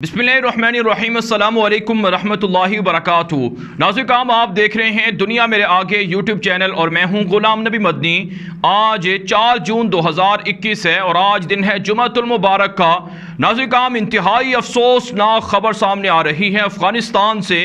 बिस्मिल्लाहिर्रहमानिर्रहीम अस्सलामु अलैकुम रहमतुल्लाहि वबरकातुहू। नाज़रीन, आप देख रहे हैं दुनिया मेरे आगे यूट्यूब चैनल और मैं हूं गुलाम नबी मदनी। आज 4 जून 2021 है और आज दिन है जुमातुल मुबारक का। नाज़रीन, इंतहाई अफसोसनाक खबर सामने आ रही है अफ़गानिस्तान से,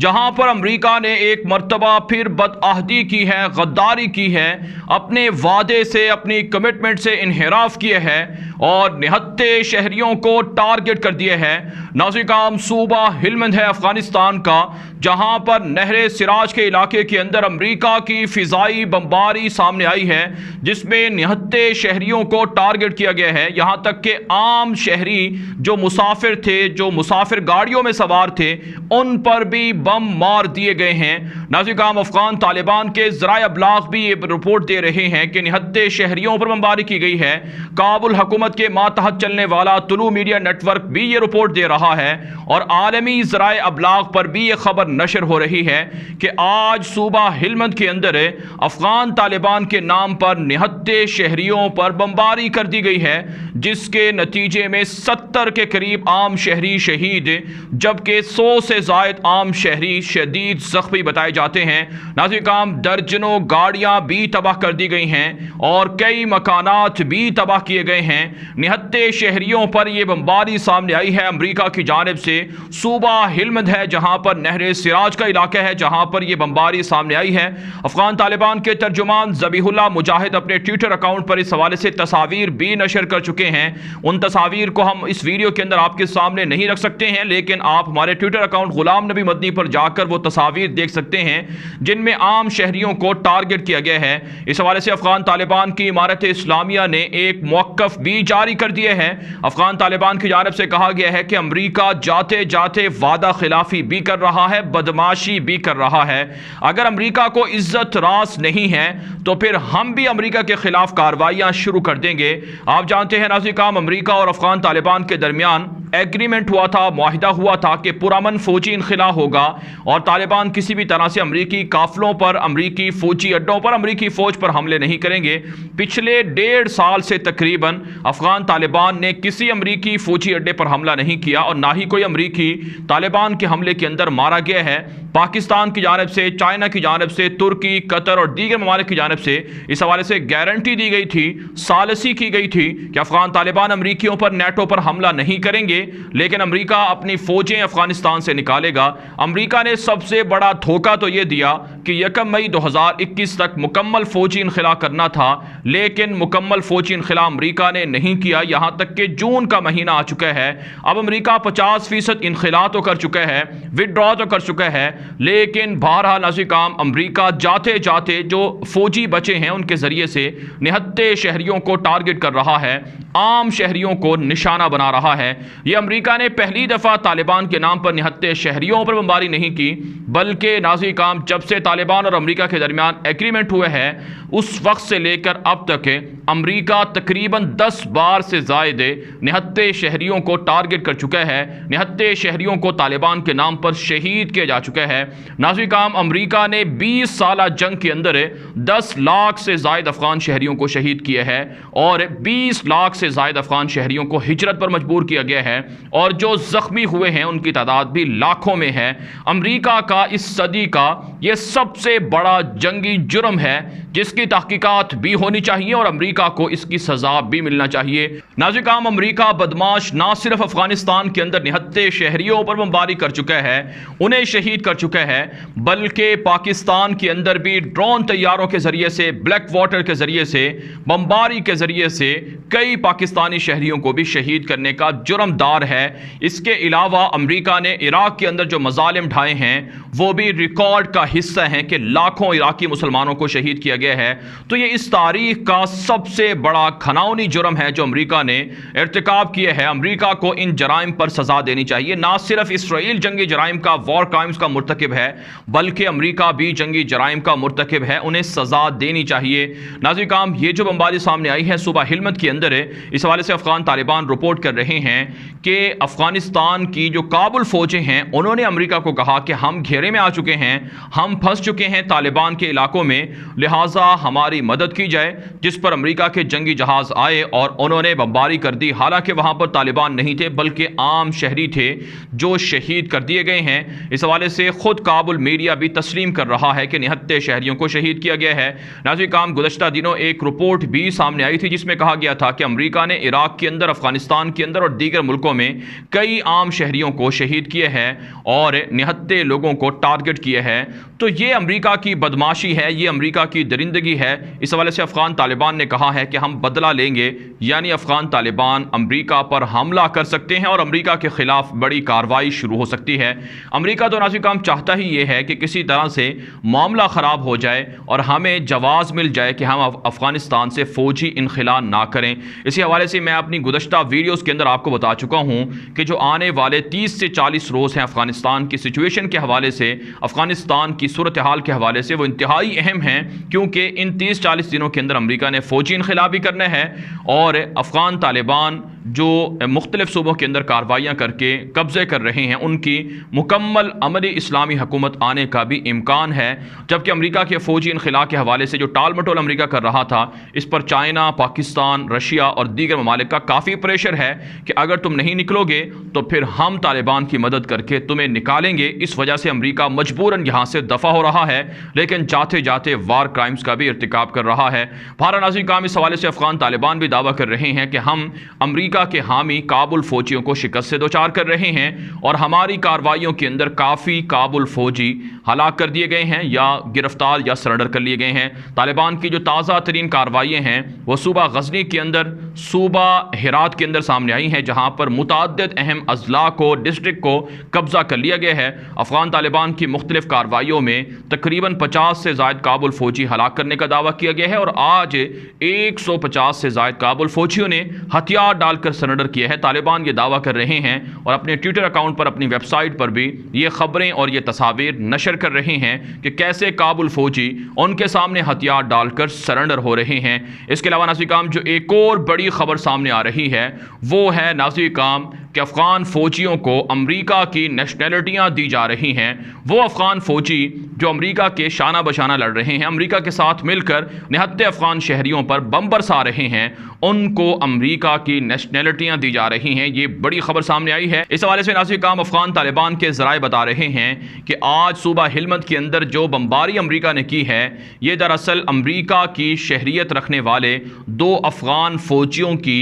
जहां पर अमरीका ने एक मरतबा फिर बदअहदी की है, गद्दारी की है, अपने वादे से, अपनी कमिटमेंट से इनहिराफ किए है और निहत्ते शहरियों को टारगेट कर दिए है। नाज़रीन, सूबा हिलमंद है अफगानिस्तान का, जहां पर नहरे सिराज के इलाके के अंदर अमरीका की फिजाई बमबारी सामने आई है, जिसमें निहत्ते शहरियों को टारगेट किया गया है। यहां तक कि आम शहरी जो मुसाफिर थे, जो मुसाफिर गाड़ियों में सवार थे, उन पर भी बम मार दिए गए हैं। नाज़रीन, अफगान तालिबान के ज़राए अबलाग भी ये रिपोर्ट दे रहे हैं कि निहत्ते शहरियों पर बमबारी की गई है। काबुल हुकूमत के मातहत चलने वाला तुलू मीडिया नेटवर्क भी ये रिपोर्ट दे रहा है और आलमी ज़राए अबलाग पर भी ये खबर नशर हो रही है कि आज सूबा हिलमंद के अंदर अफगान तालिबान के नाम पर निहत्ते शहरियों पर बमबारी कर दी गई है, जिसके नतीजे में 70 के करीब आम शहरी शहीद, जबकि 100 से ज़ायद आम शहरी शदीद जख्मी बताए जाते हैं। नाज़रीन, दर्जनों गाड़ियां भी तबाह कर दी गई हैं और कई मकानात भी तबाह किए गए हैं। निहत्ते शहरियों पर यह बमबारी सामने आई है अमरीका की जानिब से। सूबा हिलमंद है जहां पर नहरे सिराज का इलाका है, जहां पर यह बमबारी सामने आई है। अफगान तालिबान के तर्जुमान ज़बीहुल्लाह मुजाहिद अपने ट्विटर अकाउंट पर इस हवाले से तस्वीर भी नशर कर चुके हैं। उन तस्वीर को हम इस वीडियो के अंदर आपके सामने नहीं रख सकते हैं, लेकिन आप हमारे ट्विटर अकाउंट गुलाम नबी मदनी पर जाकर वो तस्वीर देख सकते हैं जिनमें आम शहरियों को टारगेट किया गया है। इस हवाले से अफगान तालिबान की इमारत इस्लामिया ने एक मौक़िफ़ भी जारी कर दिए हैं। अफगान तालिबान की जानिब से कहा गया है कि अमरीका जाते जाते वादा खिलाफी भी कर रहा है, बदमाशी भी कर रहा है। अगर अमरीका को इज्जत रास नहीं है तो फिर हम भी अमरीका के खिलाफ कार्रवाइयां शुरू कर देंगे। आप जानते हैं नाज़रीन, अमरीका और अफगान तालिबान के दरमियान एग्रीमेंट हुआ था, मुआहिदा हुआ था कि पुरअमन फौजी इनखिला होगा और तालिबान किसी भी तरह से अमरीकी काफिलों पर, अमरीकी फौजी अड्डों पर, अमरीकी फौज पर हमले नहीं करेंगे। पिछले 1.5 साल से तकरीबन अफगान तालिबान ने किसी अमरीकी फौजी अड्डे पर हमला नहीं किया और ना ही कोई अमरीकी तालिबान के हमले के अंदर मारा गया है। पाकिस्तान की जानिब से, चाइना की जानिब से, तुर्की, कतर और दीगर ममालिक की जानिब से इस हवाले से गारंटी दी गई थी, सालसी की गई थी कि अफगान तालिबान अमरीकियों पर, नेटो पर हमला नहीं करेंगे, लेकिन अमरीका अपनी फौजें अफगानिस्तान से निकालेगा। अमरीका ने सबसे बड़ा धोखा तो यह दिया कि 1 मई 2021 तक मुकम्मल फौजी इनखिला करना था, लेकिन मुकम्मल फौजी इनखिला अमरीका ने नहीं किया। यहां तक कि जून का महीना आ चुका है, अब अमरीका 50% इनखिला तो कर चुका है, विदड्रॉ तो कर चुका है, लेकिन बहरहाल नाज़रीन, अमरीका जाते जाते जो फौजी बचे हैं उनके जरिए से निहत्ते शहरियों को टारगेट कर रहा है, आम शहरियों को निशाना बना रहा है। यह अमरीका ने पहली दफ़ा तालिबान के नाम पर निहत्ते शहरियों पर बमबारी नहीं की, बल्कि नाज़रीन, जब से तालिबान और अमरीका के दरमियान एग्रीमेंट हुए हैं उस वक्त से लेकर अब तक अमरीका तकरीबन 10 बार से ज़ायद निहत्ते शहरियों को टारगेट कर चुका है। निहत्ते शहरियों को तालिबान के नाम पर शहीद किया जा चुका है। नाज़रीन, अमरीका ने 20 साल जंग के अंदर 10 लाख से ज़ायद अफगान शहरियों को शहीद किया है और 20 लाख से ज़ायद अफगान शहरियों को हिजरत पर मजबूर किया गया है और जो ज़ख्मी हुए हैं उनकी तादाद भी लाखों में है। अमरीका का इस सदी का यह सबसे बड़ा जंगी जुर्म है, जिसकी तहकीकात भी होनी चाहिए और अमरीका को इसकी सजा भी मिलना चाहिए। नाज़रीन, अमरीका बदमाश ना सिर्फ अफगानिस्तान के अंदर निहत्ते शहरियों पर बमबारी कर चुका है, उन्हें शहीद कर चुका है, बल्कि पाकिस्तान के अंदर भी ड्रोन तैयारों के जरिए से, ब्लैक वाटर के जरिए से, बमबारी के जरिए से कई पाकिस्तानी शहरियों को भी शहीद करने का जुर्मदार है। इसके अलावा अमरीका ने इराक के अंदर जो मजालिम ढाए हैं वो भी रिकॉर्ड का हिस्सा हैं कि लाखों इराकी मुसलमानों को शहीद किया गया है। तो ये इस तारीख का सबसे बड़ा घिनौनी जुर्म है जो अमरीका ने इर्तिकाब किया है। अमरीका को इन जराइम पर सजा देनी चाहिए। ना सिर्फ इसराइल जंगी जराइम का, वॉर क्राइम्स का मुर्तकिब है, बल्कि अमरीका भी जंगी जराइम का मुर्तकिब है, उन्हें सजा देनी चाहिए। नाज़रीन, ये जो बमबारी सामने आई है सूबा हिलमंद के अंदर, इस हवाले से अफगान तालिबान रिपोर्ट कर रहे हैं कि अफगानिस्तान की जो काबुल फौजें हैं उन्होंने अमरीका को कहा कि हम घेरे में आ चुके हैं, हम फंस चुके हैं तालिबान के इलाकों में, लिहाजा हमारी मदद की जाए। जिस पर अमेरिका के जंगी जहाज आए और उन्होंने बमबारी कर दी। हालांकि वहां पर तालिबान नहीं थे बल्कि आम शहरी थे जो शहीद कर दिए गए हैं। इस हवाले से खुद काबुल मीडिया भी तस्लीम कर रहा है कि 69 शहरियों को शहीद किया गया है। नाज़रीन काम, गुज़श्ता दिनों एक रिपोर्ट भी सामने आई थी जिसमें कहा गया था कि अमेरिका ने इराक के अंदर, अफगानिस्तान के अंदर और दीगर मुल्कों में कई आम शहरियों को शहीद किए हैं और 69 लोगों को टारगेट किए हैं। तो ये अमेरिका की बदमाशी है, ये अमेरिका की दरिंदगी है। इस हवाले से अफगान तालिबान ने कहा है कि हम बदला लेंगे, यानी अफगान तालिबान अमेरिका पर हमला कर सकते हैं और अमेरिका के खिलाफ बड़ी कार्रवाई शुरू हो सकती है। अमेरिका तो नाज़रीन काम चाहता ही ये है कि किसी तरह से मामला ख़राब हो जाए और हमें जवाज़ मिल जाए कि हम अफगानिस्तान से फ़ौजी इनखिला ना करें। इसी हवाले से मैं अपनी गुज़श्ता वीडियोज़ के अंदर आपको बता चुका हूँ कि जो आने वाले 30 से 40 रोज़ हैं अफगानिस्तान की सिचुएशन के हवाले से, अफगानिस्तान की सूरत हाल के हवाले से, वो इंतहाई अहम हैं क्योंकि इन 30-40 दिनों के अंदर अमेरिका ने फ़ौजी इनखिला भी करना है और अफ़गान तालिबान जो मुख्तलिफ सूबों के अंदर कार्रवाइयाँ करके कब्ज़े कर रहे हैं उनकी मुकम्मल अमली इस्लामी हुकूमत आने का भी इम्कान है। जबकि अमेरिका के फ़ौजी इनखिला के हवाले से जो टाल मटोल अमेरिका कर रहा था, इस पर चाइना, पाकिस्तान, रशिया और दीगर ममालिक का काफ़ी प्रेशर है कि अगर तुम नहीं निकलोगे तो फिर हम तालिबान की मदद करके तुम्हें निकालेंगे। इस वजह से अमेरिका मजबूरन यहाँ से दफ़ा हो रहा है, लेकिन जाते जाते वार क्राइम्स का भी इर्तिकाब कर रहा है। भारत नाज़रीन काम, इस हवाले से अफ़गान तालिबान भी दावा कर रहे हैं कि हम अमेरिका के हामी काबुल फौजियों को शिकस्त से दोचार कर रहे हैं और हमारी कार्रवाइयों के अंदर काफ़ी काबुल फौजी हलाक कर दिए गए हैं या गिरफ्तार या सरेंडर कर लिए गए हैं। तालिबान की जो ताज़ा तरीन कार्रवाइयाँ हैं वो सूबा गजनी के अंदर, सूबा हिरात के अंदर सामने आई हैं, जहाँ पर मुतअद्दिद अहम अजला को, डिस्ट्रिक्ट को कब्ज़ा कर लिया गया है। अफ़गान तालिबान की मुख्तलिफ कार्रवाइयों में तकरीबन 50 से ज़ायद काबुल फौजी हलाक करने का दावा किया गया है और आज 150 से ज़ायद काबुल फौजियों ने हथियार डालकर सरेंडर किया है। तालिबान ये दावा कर रहे हैं और अपने ट्विटर अकाउंट पर, अपनी वेबसाइट पर भी ये खबरें और ये तस्वीर नशर कर रहे हैं कि कैसे काबुल फौजी उनके सामने हथियार डालकर सरेंडर हो रहे हैं। इसके अलावा नाज़रीन काम, जो एक और बड़ी खबर सामने आ रही है वो है नाज़रीन काम कि अफ़गान फ़ौजियों को अमेरिका की नेशनलिटियाँ दी जा रही हैं। वो अफ़गान फ़ौजी जो अमेरिका के शाना बशाना लड़ रहे हैं, अमेरिका के साथ मिलकर 69 अफ़गान शहरियों पर बम बरसा रहे हैं, उनको अमेरिका की नेशनलिटियाँ दी जा रही हैं। ये बड़ी खबर सामने आई है। इस हवाले से नाज़रीन काम, अफ़गान तालिबान के ज़राए बता रहे हैं कि आज सूबा हिलमत के अंदर जो बमबारी अमेरिका ने की है, ये दरअसल अमेरिका की शहरियत रखने वाले 2 अफ़गान फ़ौजियों की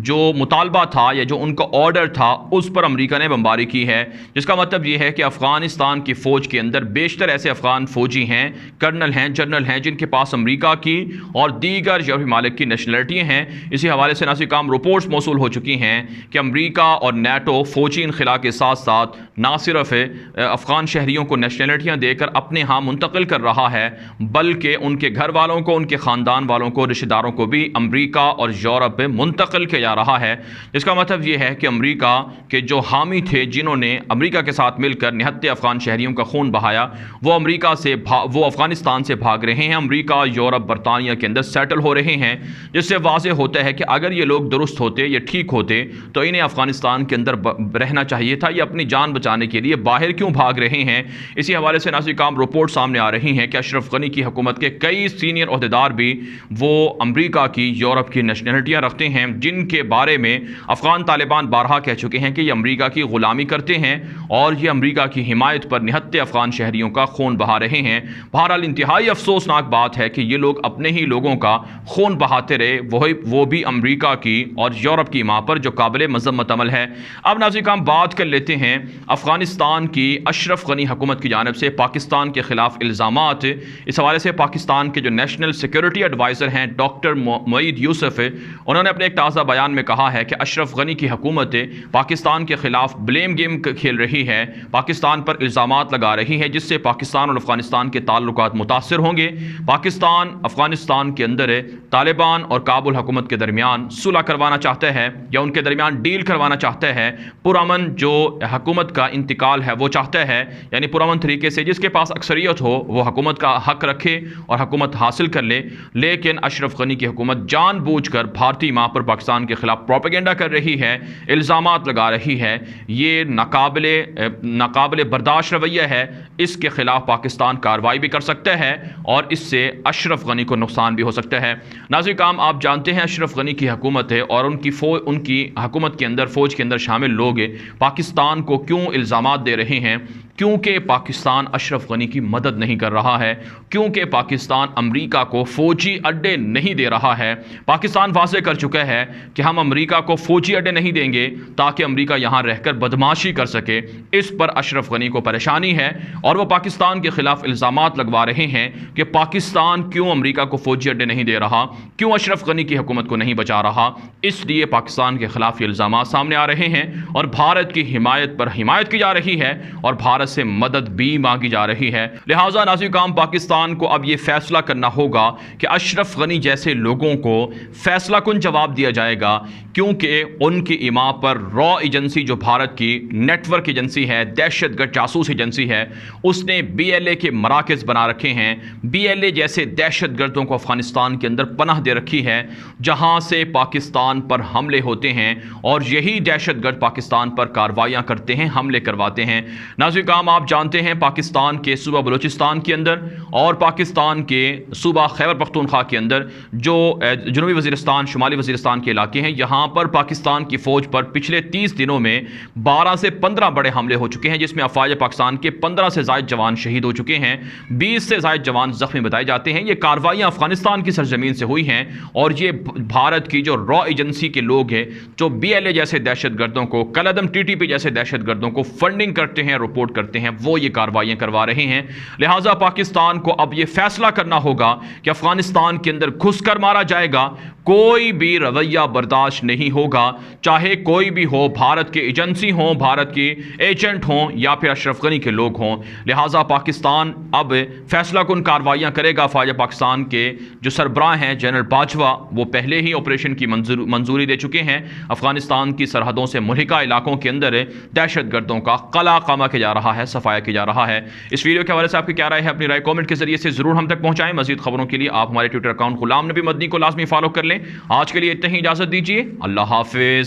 जो मुतालबा था या जो उनका ऑर्डर था उस पर अमेरिका ने बमबारी की है। जिसका मतलब यह है कि अफ़गानिस्तान की फ़ौज के अंदर बेशतर ऐसे अफ़गान फ़ौजी हैं, कर्नल हैं, जनरल हैं, जिनके पास अमेरिका की और दीगर यूरोपीय ममालिक की नेशनलिटी हैं। इसी हवाले से नाज़रीन काम, रिपोर्ट्स मौसूल हो चुकी हैं कि अमेरिका और नेटो फ़ौजी इनखिला के साथ साथ ना सिर्फ अफ़गान शहरियों को नेशनलिटियाँ देकर अपने यहाँ मुंतकिल कर रहा है, बल्कि उनके घर वालों को, उनके ख़ानदान वालों को, रिश्तेदारों को भी अमेरिका और यूरोप में मुंतकिल किया जा रहा है। इसका मतलब ये है कि अमेरिका के जो हामी थे, जिन्होंने अमेरिका के साथ मिलकर 69 अफ़गान शहरियों का खून बहाया, वो अमेरिका से वो अफ़गानिस्तान से भाग रहे हैं, अमेरिका, यूरोप, बरतानिया के अंदर सेटल हो रहे हैं। जिससे वाज़ेह होता है कि अगर ये लोग दुरुस्त होते, ये ठीक होते, तो इन्हें अफ़गानिस्तान के अंदर रहना चाहिए था। ये अपनी जान बचाने के लिए बाहर क्यों भाग रहे हैं? इसी हवाले से नाज़रीन काम, रिपोर्ट सामने आ रही हैं कि अशरफ गनी की हुकूमत के कई सीनियर ओहदेदार भी वो अमेरिका की, यूरोप की नेशनलिटियाँ रखते हैं, जिनके बारे में अफ़गान तालिबान बारहा कह चुके हैं कि ये अमेरिका की ग़ुलामी करते हैं और ये अमेरिका की हिमायत पर 69 अफ़गान शहरियों का खून बहा रहे हैं। बहरहाल इंतहाई अफसोसनाक बात है कि ये लोग अपने ही लोगों का खून बहाते रहे, वो भी अमेरिका की और यूरोप की माँ पर, जो काबिल मज़म्मत अमल है। अब नाज़रीन काम, बात कर लेते हैं अफ़गानिस्तान की अशरफ गनी हुकूमत की जानिब से पाकिस्तान के ख़िलाफ़ इल्ज़ामात। इस हवाले से पाकिस्तान के जो नेशनल सिक्योरिटी एडवाइज़र हैं डॉक्टर मोईद यूसुफ, उन्होंने अपने एक ताज़ा बयान में कहा है कि अशरफ गनी की हुकूमत पाकिस्तान के ख़िलाफ़ ब्लेम गेम खेल रही है, पाकिस्तान पर इल्ज़ामात लगा रही है, जिससे पाकिस्तान और अफ़गानिस्तान के ताल्लुकात मुतासिर होंगे। पाकिस्तान अफ़गानिस्तान के अंदर तालिबान और काबुल हुकूमत के दरमियान सुलह करवाना चाहता है या उनके दरमियान डील करवाना चाहता है। पुरअमन जो हुकूमत का इंतकाल है वो चाहता है, यानी पुरअमन तरीके से जिसके पास अक्सरियत हो वो हुकूमत का हक रखे और हुकूमत हासिल कर ले। लेकिन अशरफ गनी की हुकूमत जानबूझकर भारतीय माँ पर पाकिस्तान के ख़िलाफ़ प्रोपेगेंडा कर रही है, इल्ज़ामात लगा रही है। ये नाकाबिले बर्दाश्त रवैया है। इसके खिलाफ पाकिस्तान कार्रवाई भी कर सकता है और इससे अशरफ गनी को नुकसान भी हो सकता है। नाज़रीन काम, आप जानते हैं अशरफ गनी की हुकूमत है और उनकी हुकूमत के अंदर, फ़ौज के अंदर शामिल लोग पाकिस्तान को क्यों इल्ज़ामात दे रहे हैं? क्योंकि पाकिस्तान अशरफ गनी की मदद नहीं कर रहा है, क्योंकि पाकिस्तान अमेरिका को फ़ौजी अड्डे नहीं दे रहा है। पाकिस्तान वाज़ेह कर चुका है कि हम अमेरिका को फ़ौजी अड्डे नहीं देंगे ताकि अमेरिका यहाँ रहकर बदमाशी कर सके। इस पर अशरफ गनी को परेशानी है और वो पाकिस्तान के ख़िलाफ़ इल्ज़ामात लगवा रहे हैं कि पाकिस्तान क्यों अमेरिका को फ़ौजी अड्डे नहीं दे रहा, क्यों अशरफ गनी की हुकूमत को नहीं बचा रहा। इसलिए पाकिस्तान के ख़िलाफ़ ये इल्ज़ामात सामने आ रहे हैं और भारत की हिमायत पर हिमायत की जा रही है और भारत से मदद भी मांगी जा रही है। लिहाजा नाज़रीन काम, पाकिस्तान को अब यह फैसला करना होगा कि अशरफ गनी जैसे लोगों को फैसला कुन जवाब दिया जाएगा, क्योंकि उनकी इमाम पर रॉ एजेंसी, जो भारत की नेटवर्क एजेंसी है, दहशतगर्द जासूस एजेंसी है, उसने BLA के मराकज़ बना रखे हैं। BLA जैसे दहशतगर्दों को अफगानिस्तान के अंदर पनाह दे रखी है, जहां से पाकिस्तान पर हमले होते हैं और यही दहशतगर्द पाकिस्तान पर कार्रवाइयां करते हैं, हमले करवाते हैं। नाज़रीन काम, आप जानते हैं पाकिस्तान के सूबा बलूचिस्तान के अंदर और पाकिस्तान के सूबा खैबर पख्तूनख्वा के अंदर जो जनूबी वज़ीरिस्तान, शुमाली वज़ीरिस्तान के इलाके हैं, यहाँ पर पाकिस्तान की फ़ौज पर पिछले 30 दिनों में 12 से 15 बड़े हमले हो चुके हैं, जिसमें अफवाज पाकिस्तान के 15 से ज़ायद जवान शहीद हो चुके हैं, 20 से ज़ायद जवान ज़ख्मी बताए जाते हैं। ये कार्रवाइयाँ अफगानिस्तान की सरजमीन से हुई हैं और ये भारत की जो रॉ एजेंसी के लोग हैं, जो BLA जैसे दहशतगर्दों को, कलअदम TTP जैसे दहशतगर्दों को फंडिंग करते हैं, रिपोर्ट करते हैं, वो ये कार्रवाइयाँ करवा रहे हैं। लिहाजा पाकिस्तान को अब ये फैसला करना होगा कि अफगानिस्तान के अंदर घुसकर मारा जाएगा, कोई भी रवैया बर्दाश्त नहीं होगा, चाहे कोई भी हो, भारत के एजेंसी हों, भारत के एजेंट हों या फिर अशरफ गनी के लोग हों। लिहाजा पाकिस्तान अब फैसला कुन कार्रवाइयाँ करेगा। फ़ौज पाकिस्तान के जो सरबराह हैं जनरल बाजवा, वो पहले ही ऑपरेशन की मंजूरी दे चुके हैं। अफगानिस्तान की सरहदों से मुल्हिका इलाकों के अंदर दहशतगर्दों का कला कामा किया जा रहा है, सफाया किया जा रहा है। इस वीडियो के हवाले से आपकी क्या राय है? अपनी राय कमेंट के जरिए से जरूर हम तक पहुंचाएं। मजीद खबरों के लिए आप हमारे ट्विटर अकाउंट गुलाम नबी मदनी को लाजमी फॉलो कर लें। आज के लिए इतना ही, इजाजत दीजिए। अल्लाह हाफिज।